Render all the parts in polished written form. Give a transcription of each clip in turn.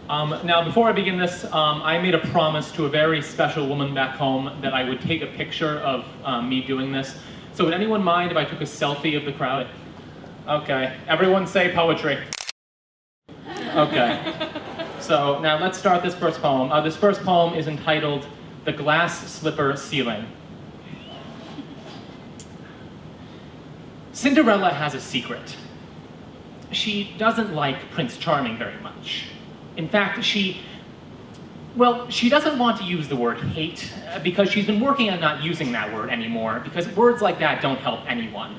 Now, before I begin this, I made a promise to a very special woman back home that I would take a picture of me doing this. So would anyone mind if I took a selfie of the crowd? Okay, everyone say poetry. Okay, so now let's start this first poem. This first poem is entitled The Glass Slipper Ceiling. Cinderella has a secret. She doesn't like Prince Charming very much. In fact, she doesn't want to use the word hate because she's been working on not using that word anymore because words like that don't help anyone.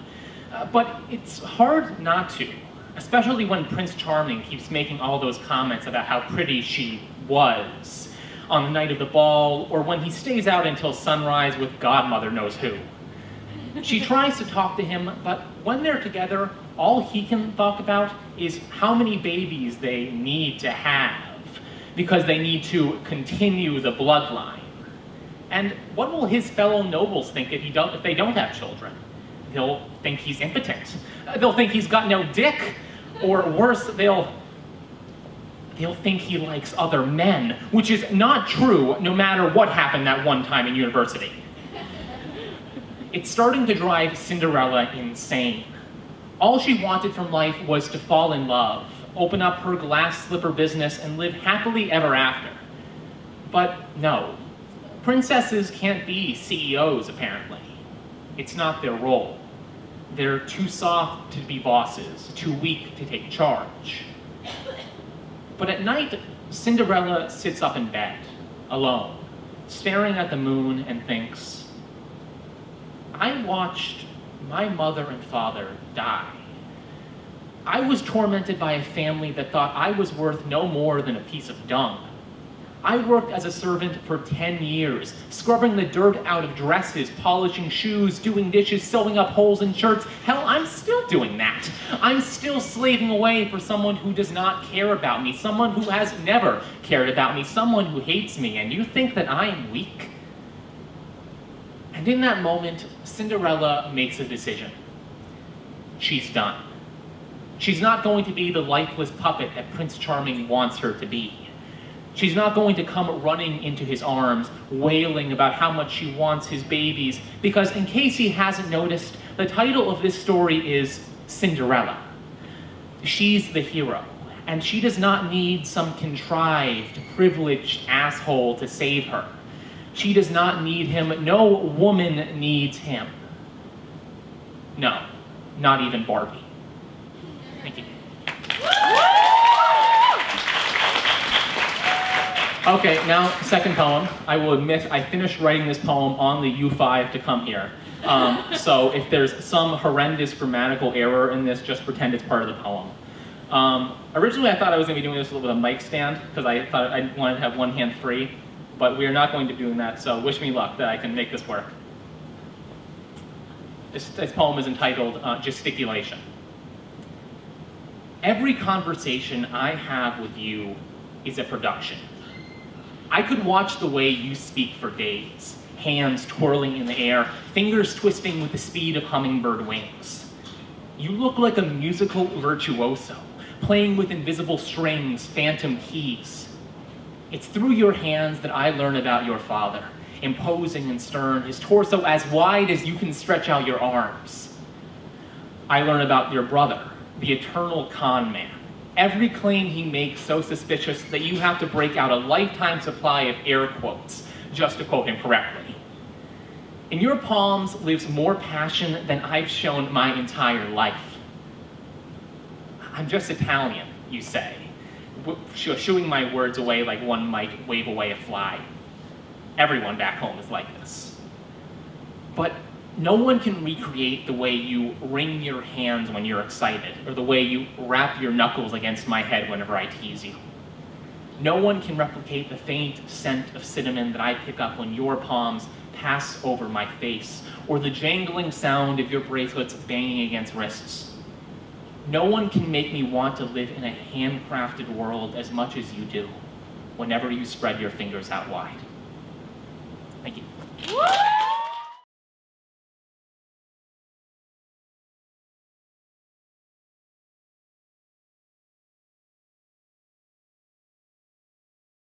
But it's hard not to, especially when Prince Charming keeps making all those comments about how pretty she was on the night of the ball, or when he stays out until sunrise with godmother knows who. She tries to talk to him, but when they're together, all he can talk about is how many babies they need to have because they need to continue the bloodline. And what will his fellow nobles think if they don't have children? They'll think he's impotent. They'll think he's got no dick. Or worse, they'll think he likes other men, which is not true no matter what happened that one time in university. It's starting to drive Cinderella insane. All she wanted from life was to fall in love, open up her glass slipper business, and live happily ever after. But no, princesses can't be CEOs, apparently. It's not their role. They're too soft to be bosses, too weak to take charge. But at night, Cinderella sits up in bed, alone, staring at the moon and thinks, I watched my mother and father die. I was tormented by a family that thought I was worth no more than a piece of dung. I worked as a servant for 10 years, scrubbing the dirt out of dresses, polishing shoes, doing dishes, sewing up holes in shirts. Hell, I'm still doing that. I'm still slaving away for someone who does not care about me, someone who has never cared about me, someone who hates me, and you think that I am weak? And in that moment, Cinderella makes a decision. She's done. She's not going to be the lifeless puppet that Prince Charming wants her to be. She's not going to come running into his arms, wailing about how much she wants his babies, because in case he hasn't noticed, the title of this story is Cinderella. She's the hero, and she does not need some contrived, privileged asshole to save her. She does not need him. No woman needs him. No, not even Barbie. Thank you. Okay, now, second poem. I will admit I finished writing this poem on the U5 to come here. So if there's some horrendous grammatical error in this, just pretend it's part of the poem. Originally, I thought I was going to be doing this with a mic stand, because I thought I wanted to have one hand free. But we are not going to be doing that, so wish me luck that I can make this work. This poem is entitled Gesticulation. Every conversation I have with you is a production. I could watch the way you speak for days, hands twirling in the air, fingers twisting with the speed of hummingbird wings. You look like a musical virtuoso, playing with invisible strings, phantom keys. It's through your hands that I learn about your father, imposing and stern, his torso as wide as you can stretch out your arms. I learn about your brother, the eternal con man. Every claim he makes so suspicious that you have to break out a lifetime supply of air quotes just to quote him correctly. In your palms lives more passion than I've shown my entire life. I'm just Italian, you say, shooing my words away like one might wave away a fly. Everyone back home is like this. But no one can recreate the way you wring your hands when you're excited, or the way you rap your knuckles against my head whenever I tease you. No one can replicate the faint scent of cinnamon that I pick up when your palms pass over my face, or the jangling sound of your bracelets banging against wrists. No one can make me want to live in a handcrafted world as much as you do, whenever you spread your fingers out wide. Thank you.